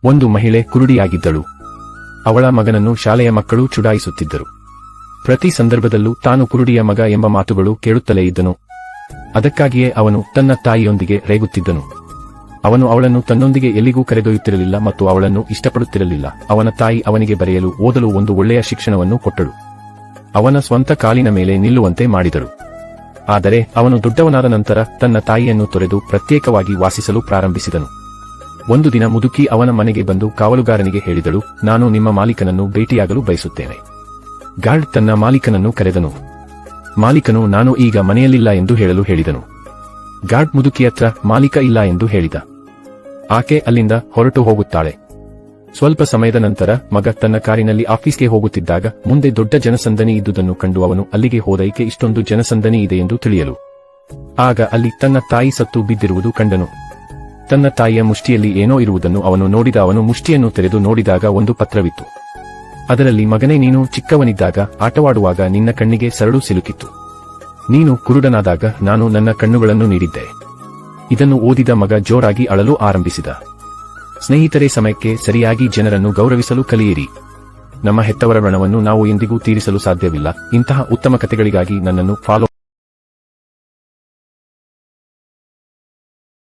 ಒಂದು ಮಹಿಳೆ ಕುರುಡಿಯಾಗಿದ್ದಳು. ಅವಳ ಮಗನನ್ನು ಶಾಲೆಯ ಮಕ್ಕಳು ಚುಡಾಯಿಸುತ್ತಿದ್ದರು. ಪ್ರತಿ ಸಂದರ್ಭದಲ್ಲೂ ತಾನು ಕುರುಡಿಯ ಮಗ ಎಂಬ ಮಾತುಗಳು ಕೇಳುತ್ತಲೇ ಇದ್ದನು. ಅದಕ್ಕಾಗಿಯೇ ಅವನು ತನ್ನ ತಾಯಿಯೊಂದಿಗೆ ರೇಗುತ್ತಿದ್ದನು. ಅವನು ಅವಳನ್ನು ತನ್ನೊಂದಿಗೆ ಎಲ್ಲಿಗೂ ಕರೆದೊಯ್ಯುತ್ತಿರಲಿಲ್ಲ ಮತ್ತು ಅವಳನ್ನು ಇಷ್ಟಪಡುತ್ತಿರಲಿಲ್ಲ. ಅವನ ತಾಯಿ ಅವನಿಗೆ ಬರೆಯಲು ಓದಲು ಒಂದು ಒಳ್ಳೆಯ ಶಿಕ್ಷಣವನ್ನು ಕೊಟ್ಟಳು. ಅವನ ಸ್ವಂತ ಕಾಲಿನ ಮೇಲೆ ನಿಲ್ಲುವಂತೆ ಮಾಡಿದಳು. ಆದರೆ ಅವನು ದೊಡ್ಡವನಾದ ನಂತರ ತನ್ನ ತಾಯಿಯನ್ನು ತೊರೆದು ಪ್ರತ್ಯೇಕವಾಗಿ ವಾಸಿಸಲು ಪ್ರಾರಂಭಿಸಿದನು. ಒಂದು ದಿನ ಮುದುಕಿ ಅವನ ಮನೆಗೆ ಬಂದು ಕಾವಲುಗಾರನಿಗೆ ಹೇಳಿದಳು, ನಾನು ನಿಮ್ಮ ಮಾಲೀಕನನ್ನು ಭೇಟಿಯಾಗಲು ಬಯಸುತ್ತೇನೆ. ಗಾರ್ಡ್ ತನ್ನ ಮಾಲೀಕನನ್ನು ಕರೆದನು. ಮಾಲೀಕನು ನಾನು ಈಗ ಮನೆಯಲ್ಲಿಲ್ಲ ಎಂದು ಹೇಳಲು ಹೇಳಿದನು. ಗಾರ್ಡ್ ಮುದುಕಿಯತ್ರ ಮಾಲೀಕ ಇಲ್ಲ ಎಂದು ಹೇಳಿದ. ಆಕೆ ಅಲ್ಲಿಂದ ಹೊರಟು ಹೋಗುತ್ತಾಳೆ. ಸ್ವಲ್ಪ ಸಮಯದ ನಂತರ ಮಗ ತನ್ನ ಕಾರಿನಲ್ಲಿ ಆಫೀಸ್ಗೆ ಹೋಗುತ್ತಿದ್ದಾಗ ಮುಂದೆ ದೊಡ್ಡ ಜನಸಂದಣಿ ಇದ್ದುದನ್ನು ಕಂಡು ಅವನು ಅಲ್ಲಿಗೆ ಹೋದೈಕೆ ಇಷ್ಟೊಂದು ಜನಸಂದಣಿ ಇದೆ ಎಂದು ತಿಳಿಯಲು. ಆಗ ಅಲ್ಲಿ ತನ್ನ ತಾಯಿ ಸತ್ತು ಬಿದ್ದಿರುವುದು ಕಂಡನು. ತನ್ನ ತಾಯಿಯ ಮುಷ್ಟಿಯಲ್ಲಿ ಏನೋ ಇರುವುದನ್ನು ಅವನು ನೋಡಿದ. ಅವನು ಮುಷ್ಟಿಯನ್ನು ತೆರೆದು ನೋಡಿದಾಗ ಒಂದು ಪತ್ರವಿತ್ತು. ಅದರಲ್ಲಿ, ಮಗನೇ, ನೀನು ಚಿಕ್ಕವನಿದ್ದಾಗ ಆಟವಾಡುವಾಗ ನಿನ್ನ ಕಣ್ಣಿಗೆ ಸರಳು ಸಿಲುಕಿತ್ತು. ನೀನು ಕುರುಡನಾದಾಗ ನಾನು ನನ್ನ ಕಣ್ಣುಗಳನ್ನು ನೀಡಿದ್ದೆ. ಇದನ್ನು ಓದಿದ ಮಗ ಜೋರಾಗಿ ಅಳಲು ಆರಂಭಿಸಿದ. ಸ್ನೇಹಿತರೆ, ಸಮಯಕ್ಕೆ ಸರಿಯಾಗಿ ಜನರನ್ನು ಗೌರವಿಸಲು ಕಲಿಯಿರಿ. ನಮ್ಮ ಹೆತ್ತವರ ಋಣವನ್ನು ನಾವು ಎಂದಿಗೂ ತೀರಿಸಲು ಸಾಧ್ಯವಿಲ್ಲ. ಇಂತಹ ಉತ್ತಮ ಕಥೆಗಳಿಗಾಗಿ ನನ್ನನ್ನು ಫಾಲೋ